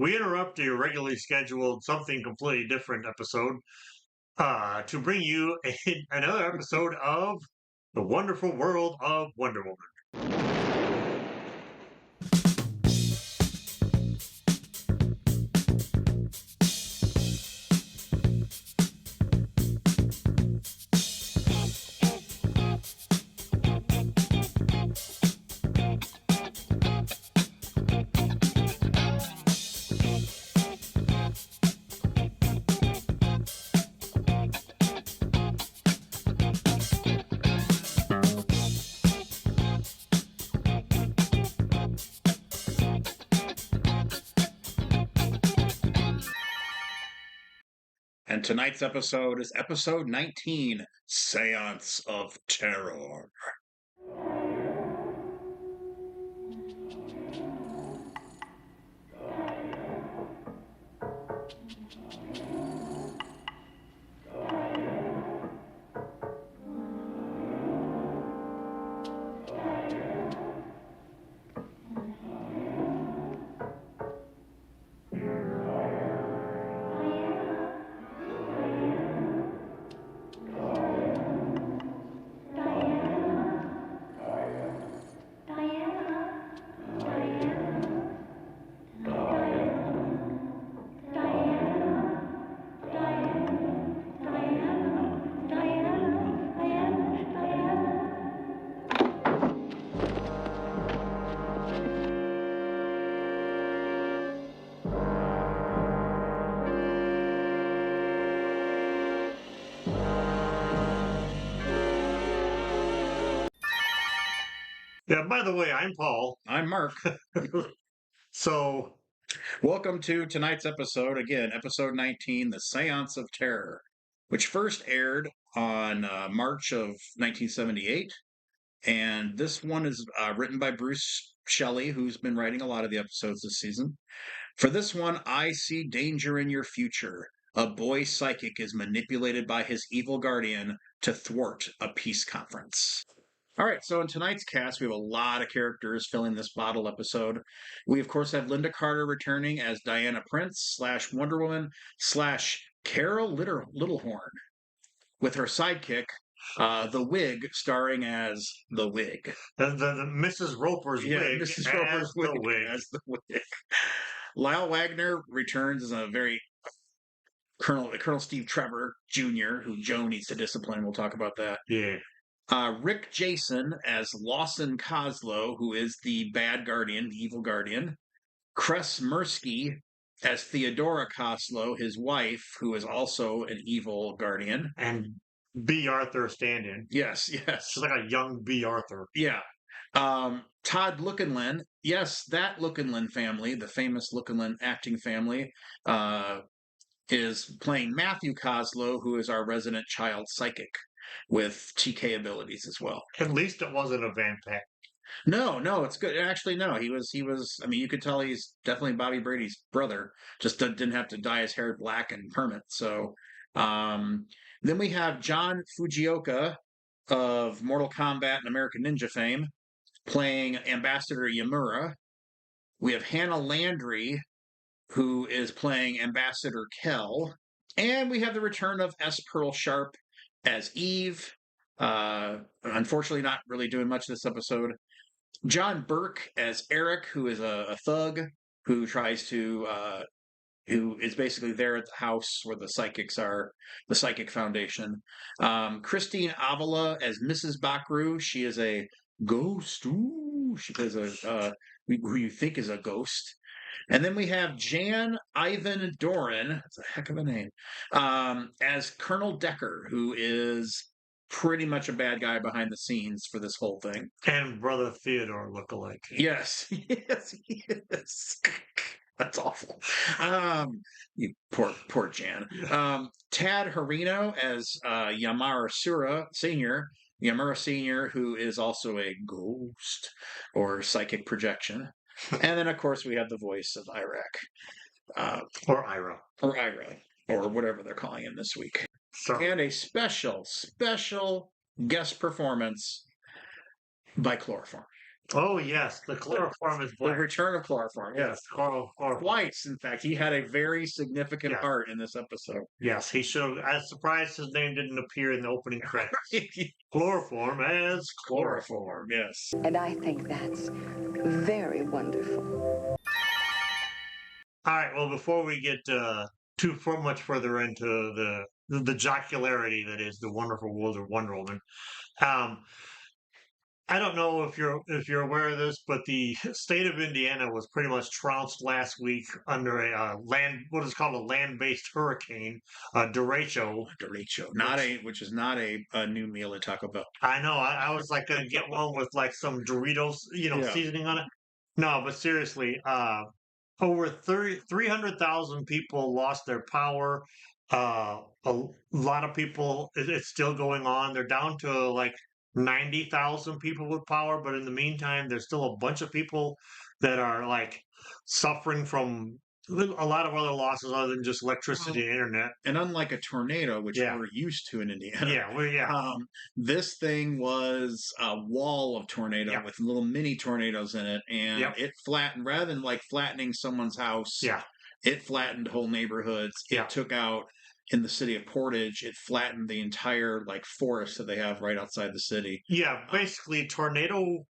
we interrupt your regularly scheduled something completely different episode to bring you another episode of The Wonderful World of Wonder Woman. And tonight's episode is episode 19, Seance of Terror. Yeah, by the way, I'm Paul. I'm Mark. So, Welcome to tonight's episode, again, episode 19, The Seance of Terror, which first aired on March of 1978. And this one is written by Bruce Shelley, who's been writing a lot of the episodes this season. For this one, I see danger in your future. A boy psychic is manipulated by his evil guardian to thwart a peace conference. All right, so in tonight's cast, we have a lot of characters filling this bottle episode. We, of course, have Linda Carter returning as Diana Prince / Wonder Woman / Carol Littlehorn, with her sidekick, the Wig, starring as the Wig. the Mrs. Roper's wig Mrs. as Roper's the wig. as the Wig. Lyle Wagner returns as a very Colonel Steve Trevor Jr., who Joe needs to discipline. We'll talk about that. Yeah. Rick Jason as Lawson Coslow, who is the bad guardian, the evil guardian. Cress Mirsky as Theodora Coslow, his wife, who is also an evil guardian. And B. Arthur stand-in. Yes. She's like a young B. Arthur. Yeah. Todd Lookinlin. Yes, that Lookinlin family, the famous Lookinlin acting family, is playing Matthew Coslow, who is our resident child psychic, with TK abilities as well. At least it wasn't a vampire. No, it's good. Actually, no, he was. I mean, you could tell he's definitely Bobby Brady's brother. Just didn't have to dye his hair black and permit. So, then we have John Fujioka of Mortal Kombat and American Ninja fame playing Ambassador Yamura. We have Hannah Landry, who is playing Ambassador Kell, and we have the return of S. Pearl Sharp as Eve. Unfortunately, not really doing much this episode. John Burke as Eric, who is a thug who tries to, who is basically there at the house where the psychics are, the Psychic Foundation. Christine Avila as Mrs. Bakru. She is a ghost. Ooh, she plays who you think is a ghost. And then we have Jan Ivan Doran. That's a heck of a name. As Colonel Decker, who is pretty much a bad guy behind the scenes for this whole thing. And Brother Theodore lookalike. Yes, he is. That's awful. You poor Jan. Tad Harino as Yamara Senior, who is also a ghost or psychic projection. And then, of course, we have the voice of Iraq. Or Ira. Or whatever they're calling him this week. So, And a special guest performance by Chloroform. Oh yes, the chloroform is The black. return of chloroform, Yes, yes. chloroform. Twice, in fact, he had a very significant Yes, part in this episode. yes. He should. I was surprised his name didn't appear in the opening credits. Chloroform as chloroform. Chloroform, yes. And I think that's very wonderful. All right. Well, before we get much further into the jocularity that is the wonderful world of Wonder Woman, um, I don't know if you're aware of this, but the state of Indiana was pretty much trounced last week under a what is called a land-based hurricane, derecho. Derecho, Which which is not a new meal at Taco Bell. I know I was like gonna get one with like some Doritos, Yeah. seasoning on it. No, but seriously, over 300,000 people lost their power. A lot of people, it's still going on. They're down to like 90,000 people with power, but in the meantime, there's still a bunch of people that are like suffering from a lot of other losses other than just electricity Well, and internet. and unlike a tornado, which Yeah, we're used to in Indiana, yeah, yeah, this thing was a wall of tornado yeah, with little mini tornadoes in it, and yep, it flattened rather than like flattening someone's house, yeah, it flattened whole neighborhoods. yeah. It took out in the city of Portage, it flattened the entire like forest that they have right outside the city. Yeah, basically tornado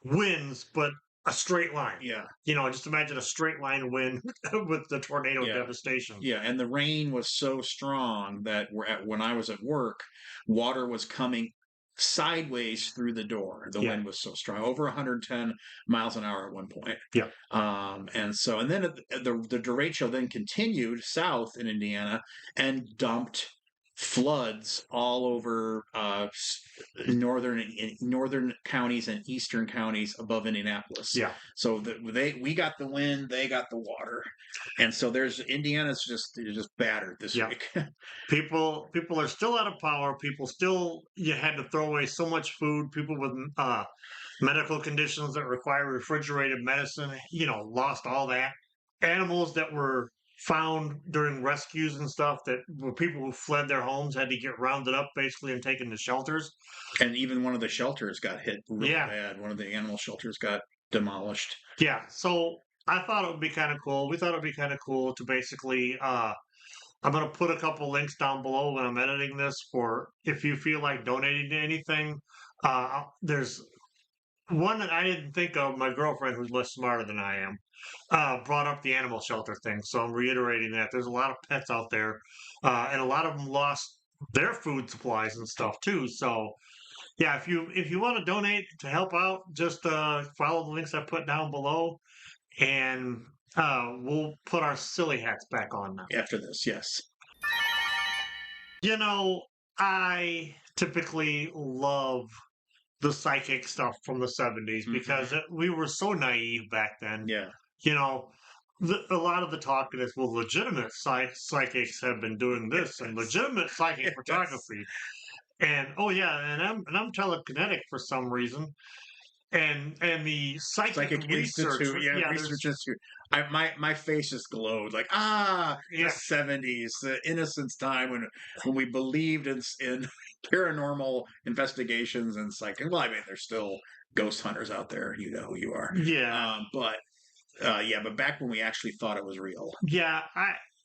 winds, but a straight line. Yeah, Just imagine a straight line wind with the tornado yeah. devastation. Yeah, and the rain was so strong that when I was at work, water was coming sideways through the door. The Yeah, wind was so strong, over 110 miles an hour at one point. yeah, And then the derecho then continued south in Indiana and dumped floods all over northern counties and eastern counties above Indianapolis. yeah, So we got the wind, they got the water, and so there's Indiana's just battered this yeah. week. People are still out of power. People still you had to throw away so much food. People with medical conditions that require refrigerated medicine, lost all that. Animals that were found during rescues and stuff that were people who fled their homes had to get rounded up basically and taken to shelters. And even one of the shelters got hit really Yeah, bad. One of the animal shelters got demolished. yeah. So I thought it would be kind of cool. We thought it would be kind of cool to basically I'm going to put a couple links down below when I'm editing this for if you feel like donating to anything. There's one that I didn't think of. My girlfriend, who's less smarter than I am, brought up the animal shelter thing. So I'm reiterating that there's a lot of pets out there, and a lot of them lost their food supplies and stuff too. So yeah, if you want to donate to help out, just follow the links I put down below, and we'll put our silly hats back on now. After this, yes. You know, I typically love the psychic stuff from the 70s Hmm. because we were so naive back then. Yeah. You know, a lot of the talk is, well, legitimate psychics have been doing this and Yes. legitimate psychic Yes. photography. And oh yeah, and I'm telekinetic for some reason. And the psychic Psychic research, Institute, yeah, yeah, Research there's Institute. My face just glowed like the yeah, 70s, the innocence time when we believed in paranormal investigations and psychic. Well, I mean, there's still ghost hunters out there. You know who you are. yeah, But yeah, but back when we actually thought it was real. yeah.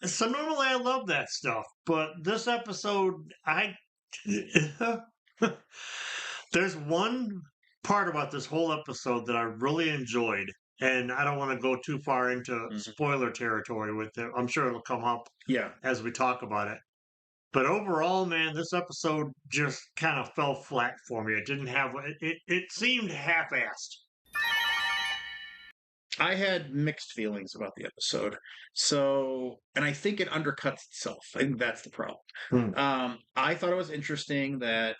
So normally I love that stuff, but this episode, there's one part about this whole episode that I really enjoyed, and I don't want to go too far into Mhm. spoiler territory with it. I'm sure it'll come up Yeah, as we talk about it. But overall, man, this episode just kind of fell flat for me. It didn't have it seemed half-assed. I had mixed feelings about the episode. So, and I think it undercuts itself. I think that's the problem. Hmm. I thought it was interesting that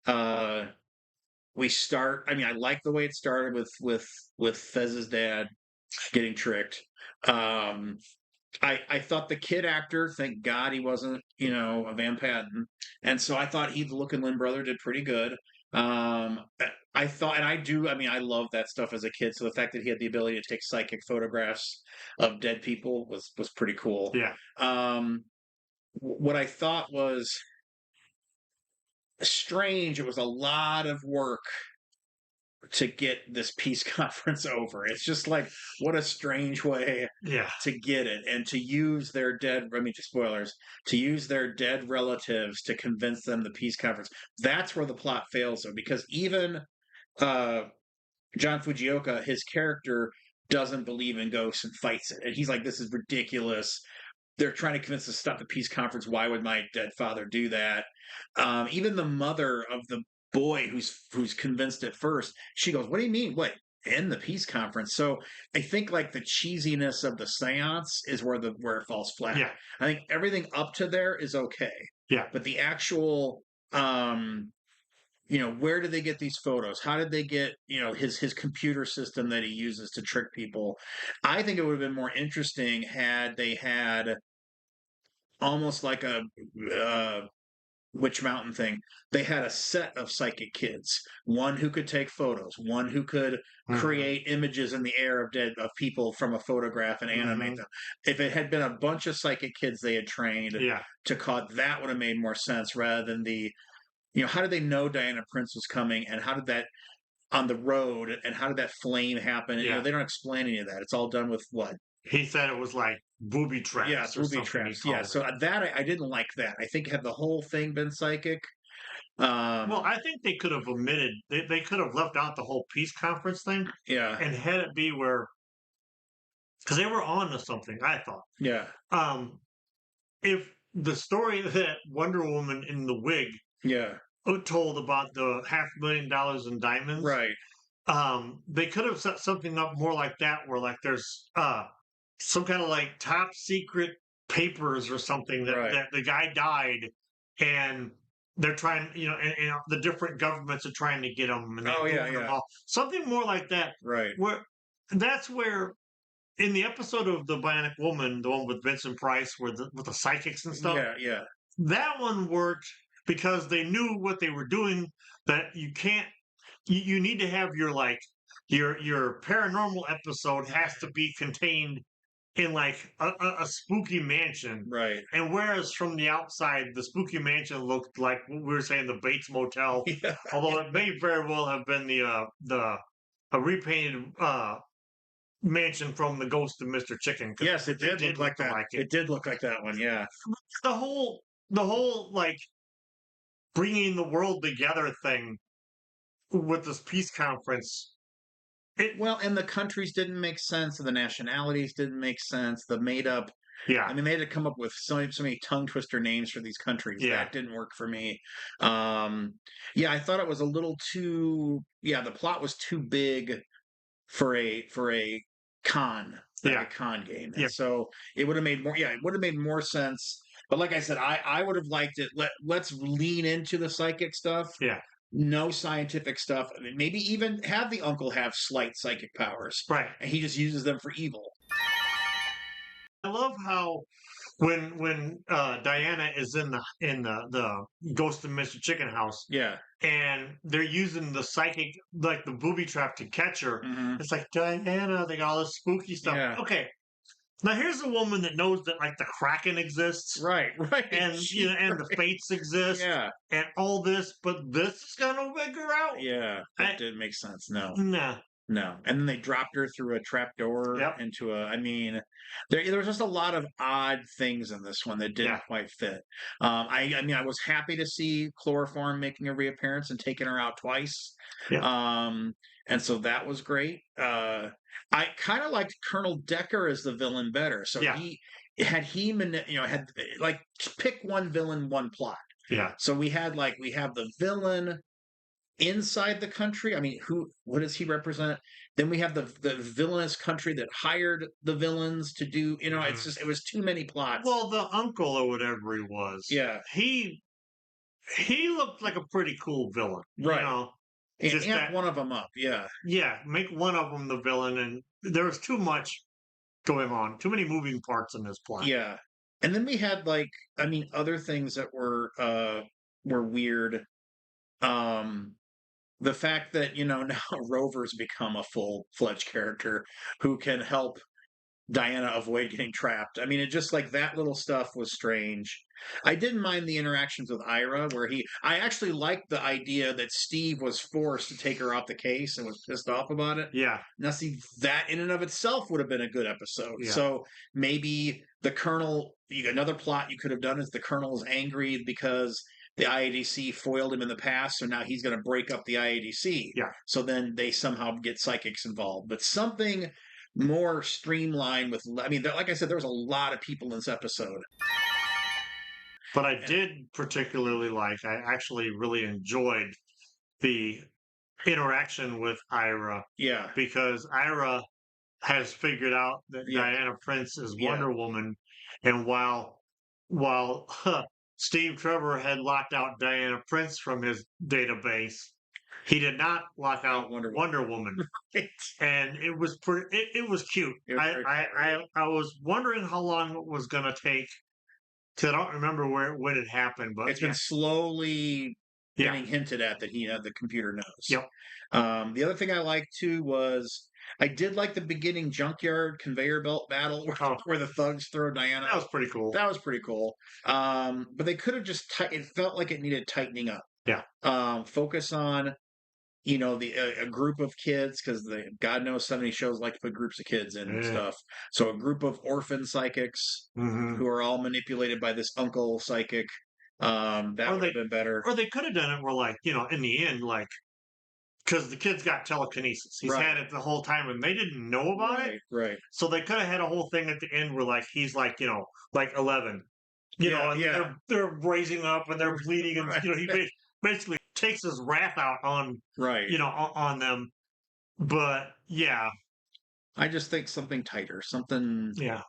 uh I mean, I like the way it started with Fez's dad getting tricked. Um I thought the kid actor, thank God he wasn't, a Van Patten. And so I thought Heath Looking brother did pretty good. I thought, and I do, I mean, I love that stuff as a kid. So the fact that he had the ability to take psychic photographs of dead people was pretty cool. Yeah, What I thought was strange, it was a lot of work to get this peace conference over. It's just like what a strange way Yeah. to get it and to use their dead, I mean, just spoilers, to use their dead relatives to convince them the peace conference. That's where the plot fails though, because even uh John Fujioka, his character doesn't believe in ghosts and fights it. And he's like, this is ridiculous. They're trying to convince us to stop the peace conference. Why would my dead father do that? Even the mother of the boy who's convinced at first, she goes, "What do you mean? What? End the peace conference?" So I think like the cheesiness of the seance is where it falls flat. Yeah. I think everything up to there is okay, Yeah. but the actual where did they get these photos? How did they get, his computer system that he uses to trick people? I think it would have been more interesting had they had almost like a uh, Witch Mountain thing. They had a set of psychic kids, one who could take photos, one who could Hmm. create images in the air of people from a photograph and animate Hmm. them. If it had been a bunch of psychic kids they had trained Yeah. to caught, that would have made more sense rather than how did they know Diana Prince was coming, and how did that on the road, and how did that flame happen? Yeah. They don't explain any of that. It's all done with what? He said it was like booby Yeah, traps or booby something he traps. Yeah, called so it. that I didn't like that. I think had the whole thing been psychic, Well, um, I think they could have omitted, they could have left out the whole peace conference thing yeah, and had it be where, because they were on to something, I thought. yeah, Um, if the story that Wonder Woman in the wig yeah, told about the $500,000 in diamonds, right, they could have set something up more like that, where like there's some kind of like top secret papers or something right. that the guy died, and they're trying, and the different governments are trying to get him, and they Oh yeah, ruin them yeah, all. Something more like that, right. where that's where in the episode of the Bionic Woman, the one with Vincent Price, where with the psychics and stuff, Yeah, yeah, that one worked because they knew what they were doing. That you can't, you need to have your like your paranormal episode has to be contained in like a spooky mansion. right. And whereas from the outside, the spooky mansion looked like what we were saying, the Bates Motel, Yeah. although it may very well have been the a repainted mansion from the Ghost of Mr. Chicken, because Yes, it it did did look look like that. like it. It did look like that one. Yeah, The whole like bringing the world together thing with this peace conference. It well, and the countries didn't make sense, and the nationalities didn't make sense. The made up, I Yeah, mean, they had to come up with so many tongue twister names for these countries. yeah, That didn't work for me. Um, yeah, I thought it was a little too. Yeah, the plot was too big for a con, like a yeah, con game, and yeah, so it would have made more. Yeah, it would have made more sense. But like I said, I would have liked it. Let's lean into the psychic stuff. yeah. No scientific stuff. I mean, maybe even have the uncle have slight psychic powers, Right. and he just uses them for evil. I love how when Diana is in the Ghost of Mr. Chicken house, Yeah. and they're using the psychic, like the booby trap, to catch her. Hmm. It's like, Diana, they got all this spooky stuff. Yeah. Okay, now here's a woman that knows that like the Kraken exists, Right. Right. and She. and the Right. fates exist, Yeah. and all this, but this is gonna figure out. Yeah. That I, didn't make sense. No. nah. No, and then they dropped her through a trap door Yep. into a. I mean, there was just a lot of odd things in this one that Yeah. didn't quite fit. I mean, I was happy to see Chloroform making a reappearance and taking her out twice, Yep. and so that was great. I kind of liked Colonel Decker as the villain better. So Yeah. had like pick one villain, one plot. Yeah. So we have the villain inside the country. I mean, what does he represent? Then we have the villainous country that hired the villains to do, it's Mhm. just it was too many plots. Well, the uncle or whatever he was, Yeah, he looked like a pretty cool villain. right. And Just amp that, one of them up. Yeah. yeah, make one of them the villain, and there was too much going on, too many moving parts in this plot. Yeah. And then we had like, I mean, other things that were weird. Um the fact that, now Rover's become a full-fledged character who can help Diana avoid getting trapped. I mean, it just like that little stuff was strange. I didn't mind the interactions with Ira, where I actually liked the idea that Steve was forced to take her off the case and was pissed off about it. Yeah, Now, see, that in and of itself would have been a good episode. yeah. So maybe the Colonel, another plot you could have done is the Colonel is angry because the IADC foiled him in the past, so now he's going to break up the IADC. Yeah. So then they somehow get psychics involved. But something more streamlined with, I mean, like I said, there was a lot of people in this episode. But I did particularly like, I actually really enjoyed the interaction with Ira Yeah. because Ira has figured out that Yeah. Diana Prince is Yeah. Wonder Woman, and while Steve Trevor had locked out Diana Prince from his database, he did not lock out Wonder Woman. And it was it was cute. It was very I was wondering how long it was going to take. 'Cause I don't remember when it happened, but it's been slowly yeah, getting hinted at that the computer knows. Yep. The other thing I liked too was I did like the beginning junkyard conveyor belt battle where the thugs throw Diana. that was pretty cool. That was pretty cool. But they could have just it felt like it needed tightening up. Yeah. Focus on a group of kids, because God knows so many shows like to put groups of kids in and Yeah. stuff. So a group of orphan psychics Mhm. who are all manipulated by this uncle psychic. That Or would have been better. Or they could have done it where, like, in the end, like, because the kid's got telekinesis. He's Right. had it the whole time, and they didn't know about it. Right. So they could have had a whole thing at the end where, like, he's like, like 11, Yeah, and yeah. they're raising up and they're bleeding, and Right. he basically takes his wrath out on Right. on them. But yeah, I just think something tighter, something. yeah,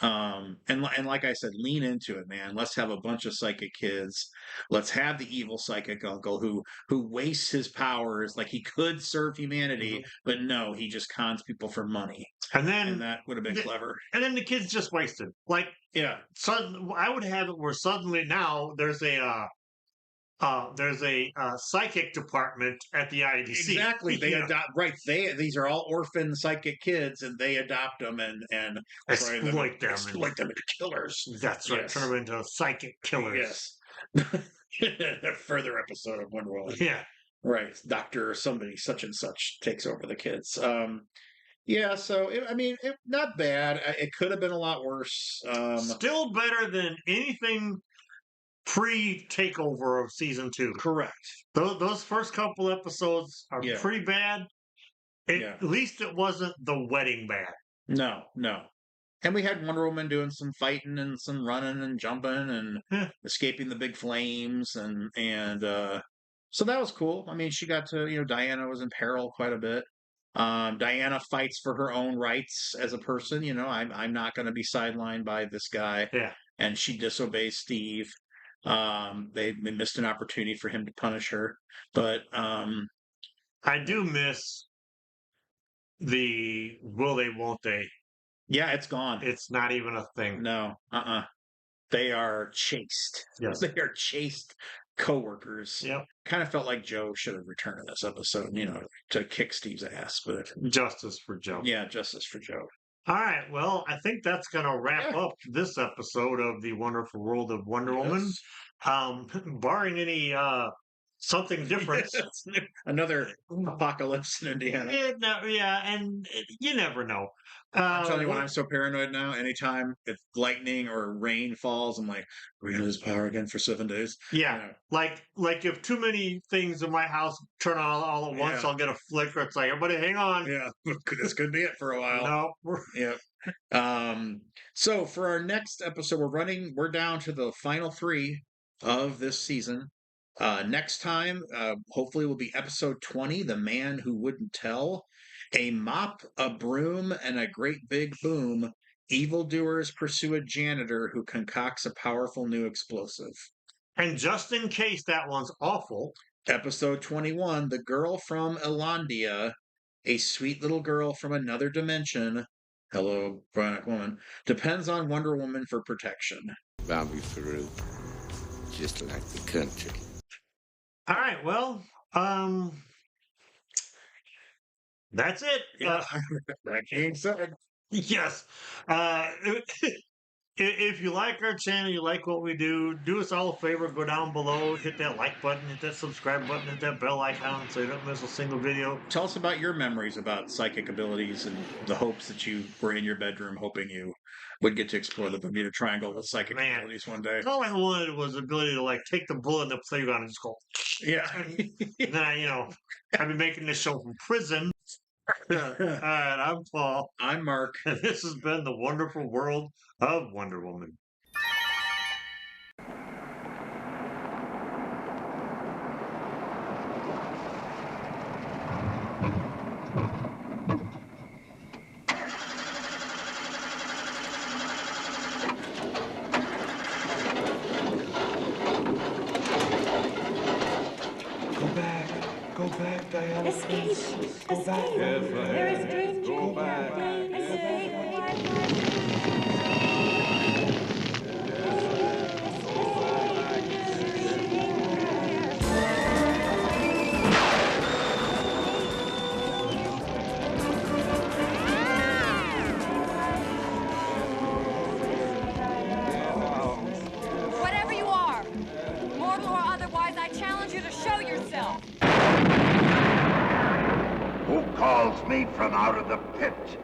And like I said, lean into it, man. Let's have a bunch of psychic kids. Let's have the evil psychic uncle who wastes his powers like he could serve humanity, Mhm. but no, he just cons people for money. and then And that would have been clever. and then the kid's just wasted. Like, Yeah. I would have it where suddenly now there's a psychic department at the IDC. Exactly. They adopt these are all orphan psychic kids, and they adopt them and exploit them into killers. That's right. Yes. Turn them into psychic killers. Yes. A further episode of Wonder Woman. Yeah. Right. Doctor somebody such and such takes over the kids. Yeah, so not bad. It could have been a lot worse. Still better than anything pre-takeover of season 2. Correct. Those first couple episodes are pretty bad. At least it wasn't the wedding bad. No. And we had Wonder Woman doing some fighting and some running and jumping and escaping the big flames and so that was cool. I mean, she got to Diana was in peril quite a bit. Diana fights for her own rights as a person. I'm not going to be sidelined by this guy. Yeah. And she disobeys Steve. They missed an opportunity for him to punish her, but I do miss the will they, won't they. Yeah, it's gone. It's not even a thing. No, they are chaste. Yes. They are chaste co-workers. Yep. Kind of felt like Joe should have returned in this episode, to kick Steve's ass, but justice for Joe. Yeah, justice for Joe. All right, well, I think that's going to wrap up this episode of The Wonderful World of Wonder Woman. Barring any something different. Another apocalypse in Indiana. And you never know. I'm telling you what, I'm so paranoid now. Anytime if lightning or rain falls, I'm like, we're going to lose power again for 7 days. Yeah, like if too many things in my house turn on all at once, I'll get a flicker. It's like, everybody hang on. Yeah, this could be it for a while. No. Yeah. So for our next episode, we're down to the final 3 of this season. Next time, hopefully will be episode 20, The Man Who Wouldn't Tell. A mop, a broom, and a great big boom. Evildoers pursue a janitor who concocts a powerful new explosive. And just in case that one's awful. Episode 21, The Girl from Elandia, a sweet little girl from another dimension. Hello, Bionic Woman. Depends on Wonder Woman for protection. I'll be through, just like the country. All right, well, that's it. That being said, Yes. If you like our channel, you like what we do us all a favor, go down below, hit that like button, hit that subscribe button, hit that bell icon so you don't miss a single video. Tell us about your memories about psychic abilities and the hopes that you were in your bedroom hoping you would get to explore the Bermuda Triangle with psychic Man, abilities one day. all I wanted was the ability to like take the bullet in the playground and just go. Yeah. And then I've been making this show from prison. All right, I'm Paul, I'm Mark. and this has been the wonderful world of Wonder Woman. Go back, Diana. Escape! Please. Go back. Escape! There is danger Go here. back. Escape! Whatever you are, mortal or otherwise, I challenge you to show yourself. Who calls me from out of the pit?